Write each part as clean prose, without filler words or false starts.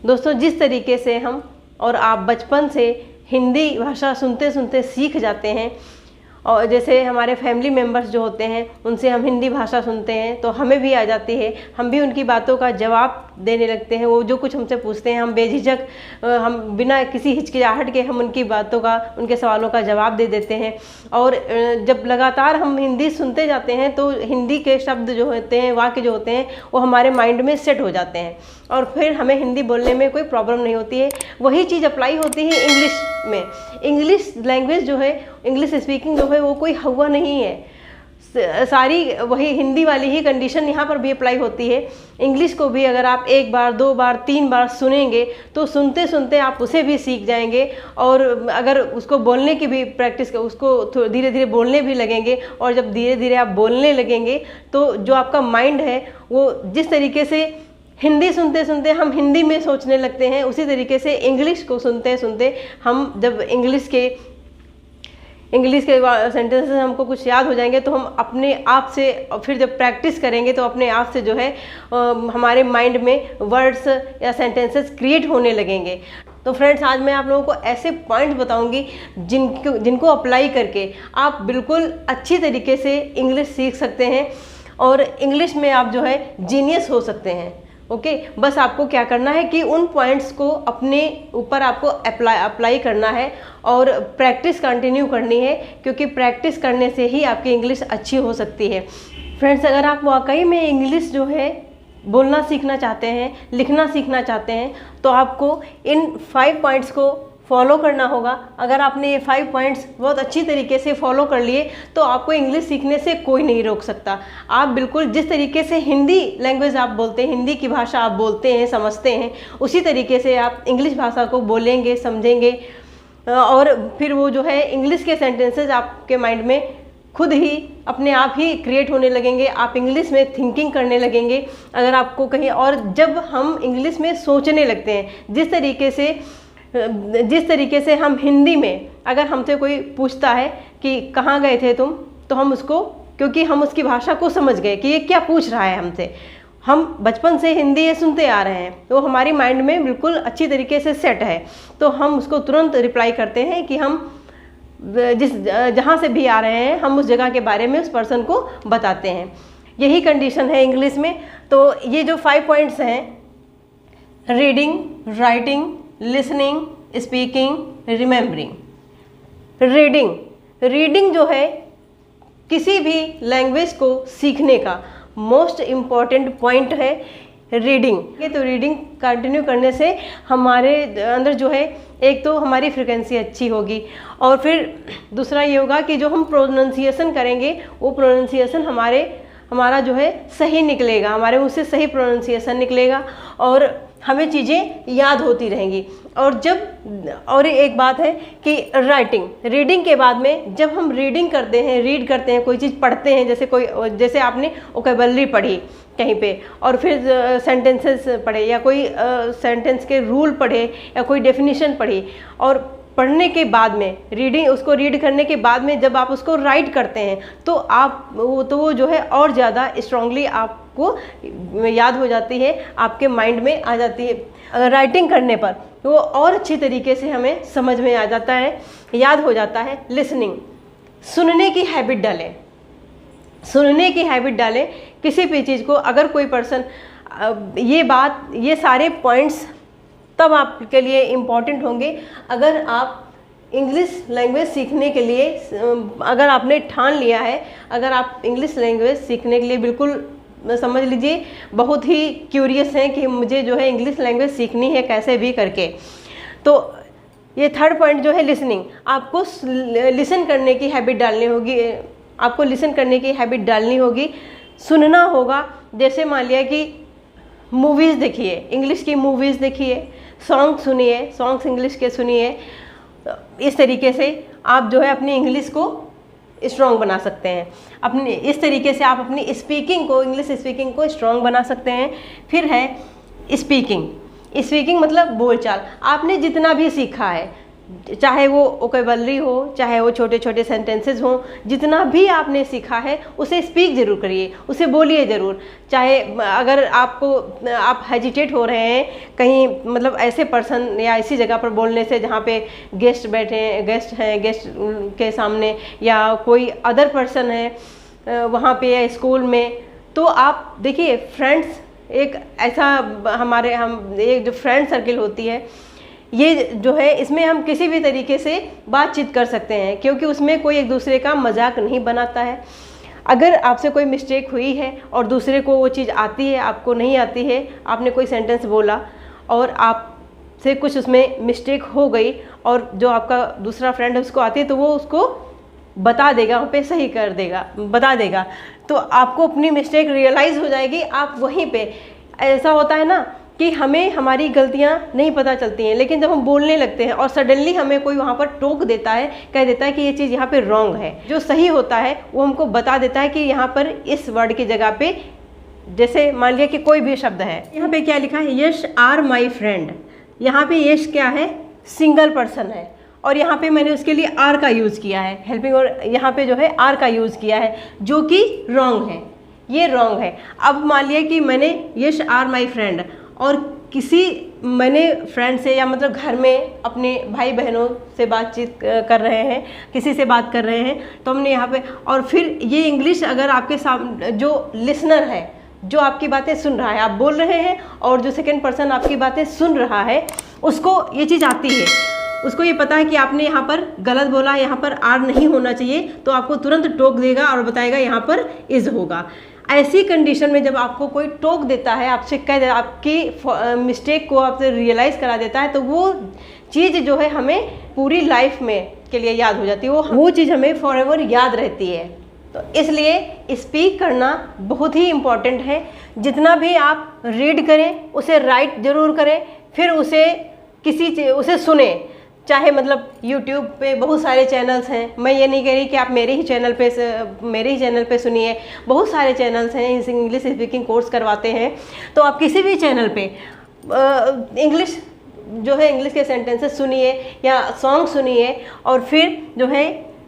दोस्तों, जिस तरीके से हम और आप बचपन से हिंदी भाषा सुनते सुनते सीख जाते हैं, और जैसे हमारे फैमिली मेम्बर्स जो होते हैं उनसे हम हिंदी भाषा सुनते हैं तो हमें भी आ जाती है, हम भी उनकी बातों का जवाब देने लगते हैं। वो जो कुछ हमसे पूछते हैं हम बेझिझक, हम बिना किसी हिचकिचाहट के हम उनकी बातों का, उनके सवालों का जवाब दे देते हैं। और जब लगातार हम हिंदी सुनते जाते हैं तो हिंदी के शब्द जो होते हैं, वाक्य जो होते हैं, वो हमारे माइंड में सेट हो जाते हैं और फिर हमें हिंदी बोलने में कोई प्रॉब्लम नहीं होती है। वही चीज़ अप्लाई होती है इंग्लिश में। इंग्लिश लैंग्वेज जो है, इंग्लिश स्पीकिंग जो है, वो कोई हवा नहीं है। सारी वही हिंदी वाली ही कंडीशन यहाँ पर भी अप्लाई होती है। इंग्लिश को भी अगर आप 1 बार 2 बार 3 बार सुनेंगे तो सुनते सुनते आप उसे भी सीख जाएंगे, और अगर उसको बोलने की भी प्रैक्टिस, उसको धीरे धीरे बोलने भी लगेंगे, और जब धीरे धीरे आप बोलने लगेंगे तो जो आपका माइंड है वो जिस तरीके से हिंदी सुनते सुनते हम हिंदी में सोचने लगते हैं, उसी तरीके से इंग्लिश को सुनते सुनते हम जब इंग्लिश के सेंटेंसेस हमको कुछ याद हो जाएंगे तो हम अपने आप से, फिर जब प्रैक्टिस करेंगे तो अपने आप से जो है हमारे माइंड में वर्ड्स या सेंटेंसेस क्रिएट होने लगेंगे। तो फ्रेंड्स, आज मैं आप लोगों को ऐसे पॉइंट्स बताऊंगी जिनको अप्लाई करके आप बिल्कुल अच्छी तरीके से इंग्लिश सीख सकते हैं और इंग्लिश में आप जो है जीनियस हो सकते हैं। ओके, बस आपको क्या करना है कि उन पॉइंट्स को अपने ऊपर आपको अप्लाई करना है और प्रैक्टिस कंटिन्यू करनी है, क्योंकि प्रैक्टिस करने से ही आपकी इंग्लिश अच्छी हो सकती है। फ्रेंड्स, अगर आप वाकई में इंग्लिश जो है बोलना सीखना चाहते हैं, लिखना सीखना चाहते हैं, तो आपको इन 5 पॉइंट्स को फॉलो करना होगा। अगर आपने ये 5 पॉइंट्स बहुत अच्छी तरीके से फॉलो कर लिए तो आपको इंग्लिश सीखने से कोई नहीं रोक सकता। आप बिल्कुल जिस तरीके से हिंदी लैंग्वेज आप बोलते हैं, हिंदी की भाषा आप बोलते हैं, समझते हैं, उसी तरीके से आप इंग्लिश भाषा को बोलेंगे, समझेंगे, और फिर वो जो है इंग्लिश के सेंटेंसेस आपके माइंड में खुद ही अपने आप ही क्रिएट होने लगेंगे। आप इंग्लिश में थिंकिंग करने लगेंगे। अगर आपको कहीं, और जब हम इंग्लिश में सोचने लगते हैं, जिस तरीके से हम हिंदी में, अगर हमसे कोई पूछता है कि कहाँ गए थे तुम, तो हम उसको, क्योंकि हम उसकी भाषा को समझ गए कि ये क्या पूछ रहा है हमसे, हम बचपन से हिंदी ये सुनते आ रहे हैं तो हमारी माइंड में बिल्कुल अच्छी तरीके से सेट है, तो हम उसको तुरंत रिप्लाई करते हैं कि हम जहाँ से भी आ रहे हैं हम उस जगह के बारे में उस पर्सन को बताते हैं। यही कंडीशन है इंग्लिश में। तो ये जो 5 पॉइंट्स हैं, reading, writing, listening, speaking, remembering. Reading जो है किसी भी लैंग्वेज को सीखने का मोस्ट इम्पॉर्टेंट पॉइंट है रीडिंग। तो रीडिंग कंटिन्यू करने से हमारे अंदर जो है, एक तो हमारी फ्रिक्वेंसी अच्छी होगी, और फिर दूसरा ये होगा कि जो हम प्रोनाउंसिएशन करेंगे वो प्रोनाउंसिएशन हमारा जो है सही निकलेगा, हमारे मुँह से सही प्रोनाउंसिएशन निकलेगा और हमें चीज़ें याद होती रहेंगी। और एक बात है कि रीडिंग के बाद में जब हम रीड करते हैं, कोई चीज़ पढ़ते हैं, जैसे आपने वोकैबुलरी पढ़ी कहीं पे, और फिर सेंटेंसेस पढ़े, या कोई सेंटेंस के रूल पढ़े, या कोई डेफिनेशन पढ़ी, और पढ़ने के बाद में उसको रीड करने के बाद में जब आप उसको राइट करते हैं तो वो जो है और ज़्यादा स्ट्रांगली आपको याद हो जाती है, आपके माइंड में आ जाती है। राइटिंग करने पर वो और अच्छी तरीके से हमें समझ में आ जाता है, याद हो जाता है। लिसनिंग, सुनने की हैबिट डालें किसी भी चीज़ को। अगर कोई पर्सन, ये सारे पॉइंट्स तब आपके लिए इम्पॉर्टेंट होंगे अगर आप इंग्लिश लैंग्वेज सीखने के लिए, अगर आपने ठान लिया है, अगर आप इंग्लिश लैंग्वेज सीखने के लिए बिल्कुल समझ लीजिए बहुत ही क्यूरियस हैं कि मुझे जो है इंग्लिश लैंग्वेज सीखनी है कैसे भी करके, तो ये 3rd पॉइंट जो है लिसनिंग, आपको लिसन करने की हैबिट डालनी होगी, सुनना होगा। जैसे मान लिया कि मूवीज़ देखिए, इंग्लिश की मूवीज़ देखिए, सॉन्ग सुनिए, सॉन्ग्स इंग्लिश के सुनिए। इस तरीके से आप जो है अपनी इंग्लिश को स्ट्रॉन्ग बना सकते हैं। इस तरीके से आप अपनी इंग्लिश स्पीकिंग को स्ट्रॉन्ग बना सकते हैं। फिर है स्पीकिंग मतलब बोलचाल। आपने जितना भी सीखा है, चाहे वो वोकैबुलरी हो, चाहे वो छोटे छोटे सेंटेंसेस हों, जितना भी आपने सीखा है उसे स्पीक ज़रूर करिए, उसे बोलिए ज़रूर। चाहे अगर आप हेजिटेट हो रहे हैं कहीं, मतलब ऐसे पर्सन या ऐसी जगह पर बोलने से जहाँ पे गेस्ट बैठे हैं, गेस्ट के सामने, या कोई अदर पर्सन है वहाँ पे, या स्कूल में, तो आप देखिए फ्रेंड्स, एक ऐसा हम एक जो फ्रेंड सर्किल होती है, ये जो है इसमें हम किसी भी तरीके से बातचीत कर सकते हैं, क्योंकि उसमें कोई एक दूसरे का मजाक नहीं बनाता है। अगर आपसे कोई मिस्टेक हुई है और दूसरे को वो चीज़ आती है, आपको नहीं आती है, आपने कोई सेंटेंस बोला और आपसे कुछ उसमें मिस्टेक हो गई और जो आपका दूसरा फ्रेंड है उसको आती है, तो वो उसको बता देगा, वहाँ पे सही कर देगा, बता देगा, तो आपको अपनी मिस्टेक रियलाइज़ हो जाएगी। आप वहीं पे, ऐसा होता है ना कि हमें हमारी गलतियाँ नहीं पता चलती हैं, लेकिन जब हम बोलने लगते हैं और सडनली हमें कोई वहाँ पर टोक देता है, कह देता है कि ये चीज़ यहाँ पे रॉन्ग है, जो सही होता है वो हमको बता देता है कि यहाँ पर इस वर्ड की जगह पे, जैसे मान लिया कि कोई भी शब्द है, यहाँ पे क्या लिखा है, यश आर माई फ्रेंड। यहाँ पे यश क्या है, सिंगल पर्सन है, और यहाँ पे मैंने उसके लिए आर का यूज़ किया है, हेल्पिंग, और यहाँ पे जो है आर का यूज़ किया है, जो कि रॉन्ग है, ये रॉन्ग है। अब मान लिया कि मैंने यश आर माई फ्रेंड, और मैंने फ्रेंड से, या मतलब घर में अपने भाई बहनों से बातचीत कर रहे हैं, किसी से बात कर रहे हैं, तो हमने यहाँ पे, और फिर ये इंग्लिश अगर आपके सामने जो लिसनर है, जो आपकी बातें सुन रहा है, आप बोल रहे हैं और जो सेकंड पर्सन आपकी बातें सुन रहा है, उसको ये चीज़ आती है, उसको ये पता है कि आपने यहाँ पर गलत बोला, यहाँ पर आर नहीं होना चाहिए, तो आपको तुरंत टोक देगा और बताएगा यहाँ पर इज़ होगा। ऐसी कंडीशन में जब आपको कोई टोक देता है, आपसे कह दे, आपकी मिस्टेक को आपसे रियलाइज़ करा देता है, तो वो चीज़ जो है हमें पूरी लाइफ में के लिए याद हो जाती है, वो चीज़ हमें फॉरएवर याद रहती है। तो इसलिए स्पीक करना बहुत ही इम्पॉर्टेंट है। जितना भी आप रीड करें उसे राइट ज़रूर करें, फिर उसे सुने। चाहे मतलब YouTube पे बहुत सारे चैनल्स हैं, मैं ये नहीं कह रही कि आप मेरे ही चैनल पे सुनिए, बहुत सारे चैनल्स हैं इंग्लिश स्पीकिंग कोर्स करवाते हैं, तो आप किसी भी चैनल पे इंग्लिश जो है, इंग्लिश के सेंटेंसेस सुनिए या सॉन्ग सुनिए, और फिर जो है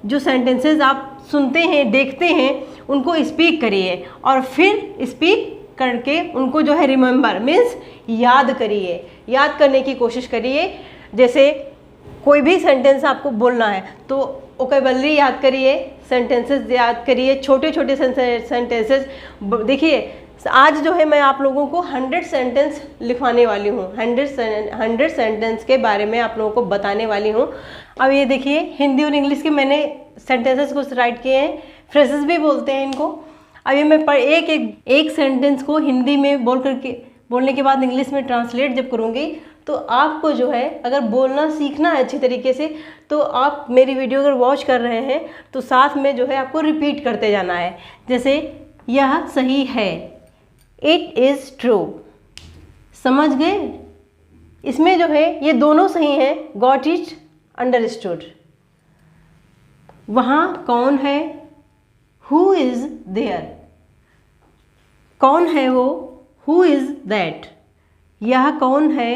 जो सेंटेंसेस आप सुनते हैं, देखते हैं, उनको स्पीक करिए, और फिर स्पीक करके उनको जो है रिमेंबर मीन्स याद करिए, याद करने की कोशिश करिए। जैसे कोई भी सेंटेंस आपको बोलना है तो वोकैबुलरी याद करिए, सेंटेंसेस याद करिए, छोटे छोटे सेंटेंसेस। देखिए आज जो है मैं आप लोगों को 100 सेंटेंस लिखवाने वाली हूँ, 100 सेंटेंस के बारे में आप लोगों को बताने वाली हूँ। अब ये देखिए, हिंदी और इंग्लिश के मैंने सेंटेंसेस कुछ राइट किए हैं, फ्रेजेस भी बोलते हैं इनको। अब ये मैं एक सेंटेंस को हिंदी में बोलने के बाद इंग्लिश में ट्रांसलेट जब करूँगी, तो आपको जो है अगर बोलना सीखना है अच्छी तरीके से, तो आप मेरी वीडियो अगर वॉच कर रहे हैं तो साथ में जो है आपको रिपीट करते जाना है। जैसे यह सही है, इट इज़ ट्रू, समझ गए? इसमें जो है ये दोनों सही हैं, गॉट इट, अंडरस्टूड। वहाँ कौन है, हु इज़ देयर, कौन है वो, हु इज़ दैट। यह कौन है,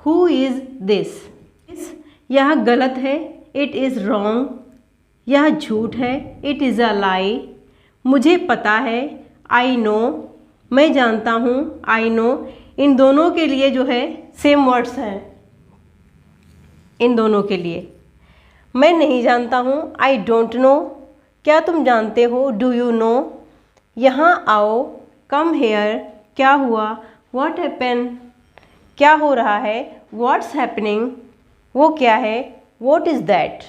हु इज़ दिस। यह गलत है, इट इज़ रॉन्ग। यह झूठ है, इट इज़ अ लाई। मुझे पता है, आई नो, मैं जानता हूँ, आई नो। इन दोनों के लिए जो है सेम वर्ड्स हैं, इन दोनों के लिए। मैं नहीं जानता हूँ, आई डोंट नो। क्या तुम जानते हो, डू यू नो। यहाँ आओ, कम हेयर। क्या हुआ, व्हाट हैपन। क्या हो रहा है, व्हाट्स हैपनिंग। वो क्या है, what is that.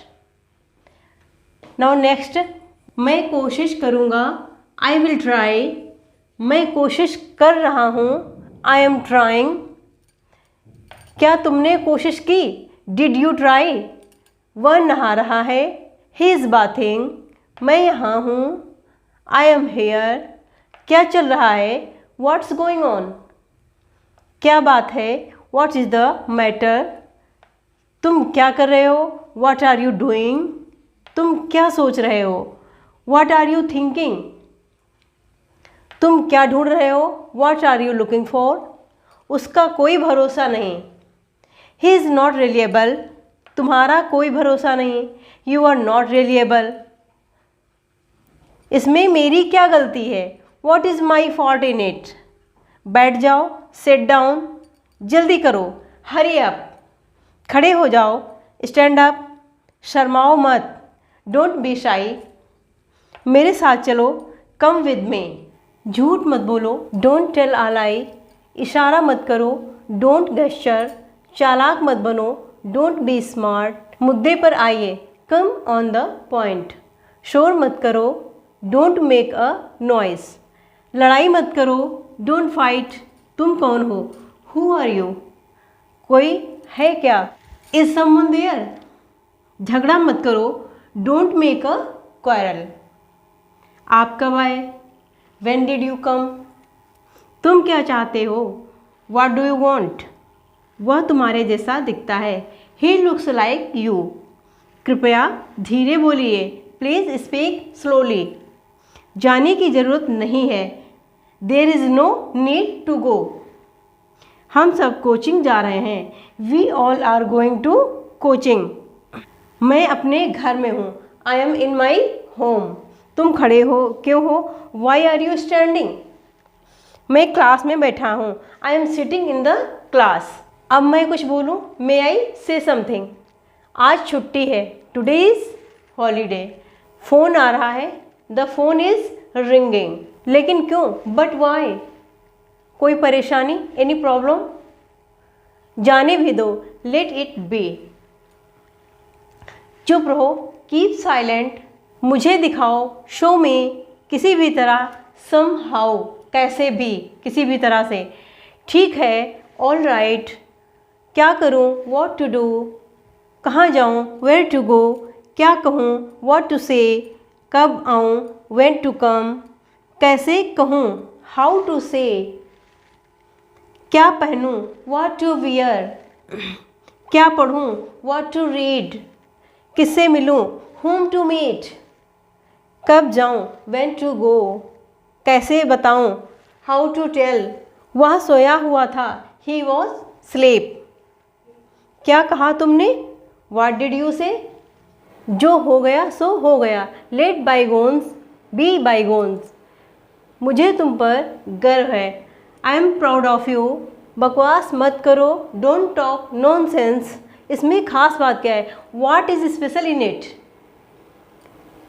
Now next, मैं कोशिश करूँगा, आई विल ट्राई। मैं कोशिश कर रहा हूँ, आई एम ट्राइंग। क्या तुमने कोशिश की, डिड यू ट्राई। वह नहा रहा है, ही इज़ बाथिंग। मैं यहाँ हूँ, आई एम हेयर। क्या चल रहा है, व्हाट्स गोइंग ऑन। क्या बात है, व्हाट इज़ द मैटर। तुम क्या कर रहे हो, व्हाट आर यू डूइंग। तुम क्या सोच रहे हो, व्हाट आर यू थिंकिंग। तुम क्या ढूंढ रहे हो, what are you looking for. उसका कोई भरोसा नहीं, ही इज़ नॉट रिलायबल। तुम्हारा कोई भरोसा नहीं, यू आर नॉट रिलायबल। इसमें मेरी क्या गलती है, what is my fault in it. बैठ जाओ, सिट डाउन, जल्दी करो, हरी अप, खड़े हो जाओ, स्टैंड अप, शर्माओ मत, डोंट बी शाई, मेरे साथ चलो, कम विद मी, झूठ मत बोलो, डोंट टेल अ लाई, इशारा मत करो, डोंट गेस्चर, चालाक मत बनो, डोंट बी स्मार्ट, मुद्दे पर आइए, कम ऑन द पॉइंट, शोर मत करो, डोंट मेक अ नॉइस, लड़ाई मत करो, डोंट फाइट, तुम कौन हो, हु आर यू, कोई है क्या, इज समवन देयर, झगड़ा मत करो, डोंट मेक अ क्वारल, आप कब आए, व्हेन डिड यू कम, तुम क्या चाहते हो, व्हाट डू यू वांट, वह तुम्हारे जैसा दिखता है, ही लुक्स लाइक यू, कृपया धीरे बोलिए, प्लीज़ स्पीक स्लोली, जाने की ज़रूरत नहीं है, there is no need to go, हम सब कोचिंग जा रहे हैं, we all are going to coaching, मैं अपने घर में हूँ, I am in my home, तुम खड़े हो क्यों हो, वाई आर यू स्टैंडिंग, मैं क्लास में बैठा हूँ, I am sitting in the class, अब मैं कुछ बोलूँ, मे आई से समथिंग, आज छुट्टी है, टुडे इज़ हॉलीडे, फ़ोन आ रहा है, द फोन इज़ रिंगिंग, लेकिन क्यों, बट वाई, कोई परेशानी, एनी प्रॉब्लम, जाने भी दो, लेट इट बी, चुप रहो, कीप साइलेंट, मुझे दिखाओ, शो में, किसी भी तरह, सम हाउ, कैसे भी, किसी भी तरह से, ठीक है, ऑल राइट, क्या करूं, व्हाट टू डू, कहाँ जाऊं, वेयर टू गो, क्या कहूं, व्हाट टू से, कब आऊं, व्हेन टू कम, कैसे कहूं, हाउ टू से, क्या पहनूं, व्हाट टू वियर, क्या पढ़ूं, व्हाट टू रीड, किससे मिलूं, whom टू मीट, कब जाऊं, when टू गो, कैसे बताऊं, हाउ टू टेल, वह सोया हुआ था, ही वॉज स्लीप, क्या कहा तुमने, व्हाट डिड यू से, जो हो गया सो हो गया, लेट बाईगोन्स बी बाईगोन्स, मुझे तुम पर गर्व है, I am proud of you, बकवास मत करो, डोंट टॉक नॉनसेंस, इसमें खास बात क्या है, what is special in it,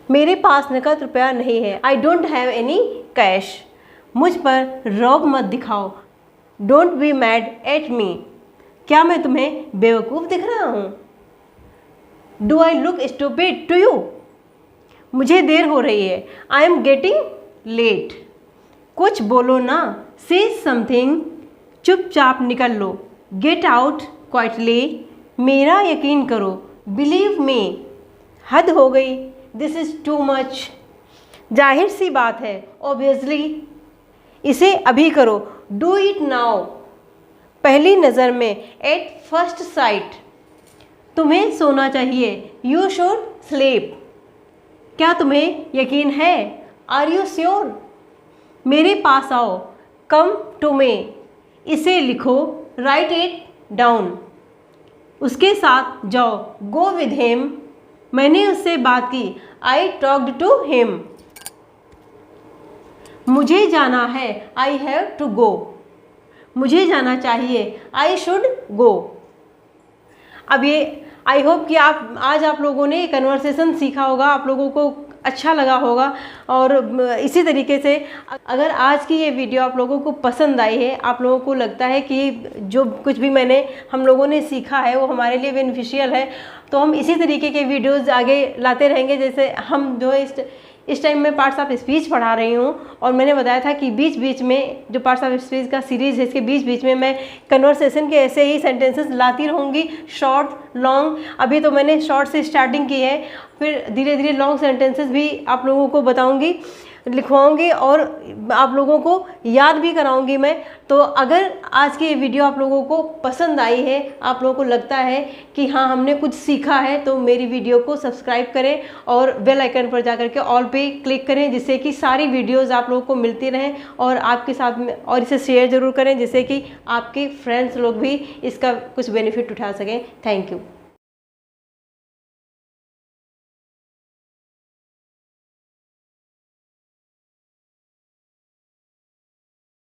मेरे पास नकद रुपया नहीं है, I don't have any cash, मुझ पर रौब मत दिखाओ, don't be mad at me, क्या मैं तुम्हें बेवकूफ़ दिख रहा हूँ, do I look stupid to you, मुझे देर हो रही है, आई एम गेटिंग लेट, कुछ बोलो ना, से समथिंग, चुपचाप निकल लो, गेट आउट क्वाइटली, मेरा यकीन करो, बिलीव मी, हद हो गई, दिस इज़ टू मच, जाहिर सी बात है, ऑब्वियसली, इसे अभी करो, डू इट नाउ, पहली नज़र में, एट फर्स्ट साइट, तुम्हें सोना चाहिए, यू शुड स्लीप, क्या तुम्हें यकीन है, आर यू श्योर, मेरे पास आओ, कम टू मी, इसे लिखो, राइट इट डाउन, उसके साथ जाओ, गो विद हिम, मैंने उससे बात की, आई टॉक्ड टू हिम, मुझे जाना है, आई हैव टू गो, मुझे जाना चाहिए, आई शुड गो। अब ये आई होप कि आज आप लोगों ने कन्वर्सेशन सीखा होगा, आप लोगों को अच्छा लगा होगा। और इसी तरीके से अगर आज की ये वीडियो आप लोगों को पसंद आई है, आप लोगों को लगता है कि जो कुछ भी हम लोगों ने सीखा है वो हमारे लिए बेनिफिशियल है, तो हम इसी तरीके के वीडियोज़ आगे लाते रहेंगे। जैसे हम जो है इस टाइम मैं पार्ट्स ऑफ स्पीच पढ़ा रही हूँ, और मैंने बताया था कि बीच बीच में जो पार्ट्स ऑफ स्पीच का सीरीज़ है, इसके बीच बीच में मैं कन्वर्सेशन के ऐसे ही सेंटेंसेस लाती रहूँगी, शॉर्ट लॉन्ग। अभी तो मैंने शॉर्ट से स्टार्टिंग की है, फिर धीरे धीरे लॉन्ग सेंटेंसेस भी आप लोगों को बताऊँगी, लिखवाऊँगी और आप लोगों को याद भी कराऊँगी मैं। तो अगर आज की ये वीडियो आप लोगों को पसंद आई है, आप लोगों को लगता है कि हाँ हमने कुछ सीखा है, तो मेरी वीडियो को सब्सक्राइब करें और बेल आइकन पर जाकर के ऑल पे क्लिक करें, जिससे कि सारी वीडियोस आप लोगों को मिलती रहें और आपके साथ में, और इसे शेयर ज़रूर करें जिससे कि आपके फ्रेंड्स लोग भी इसका कुछ बेनिफिट उठा सकें। Thank you.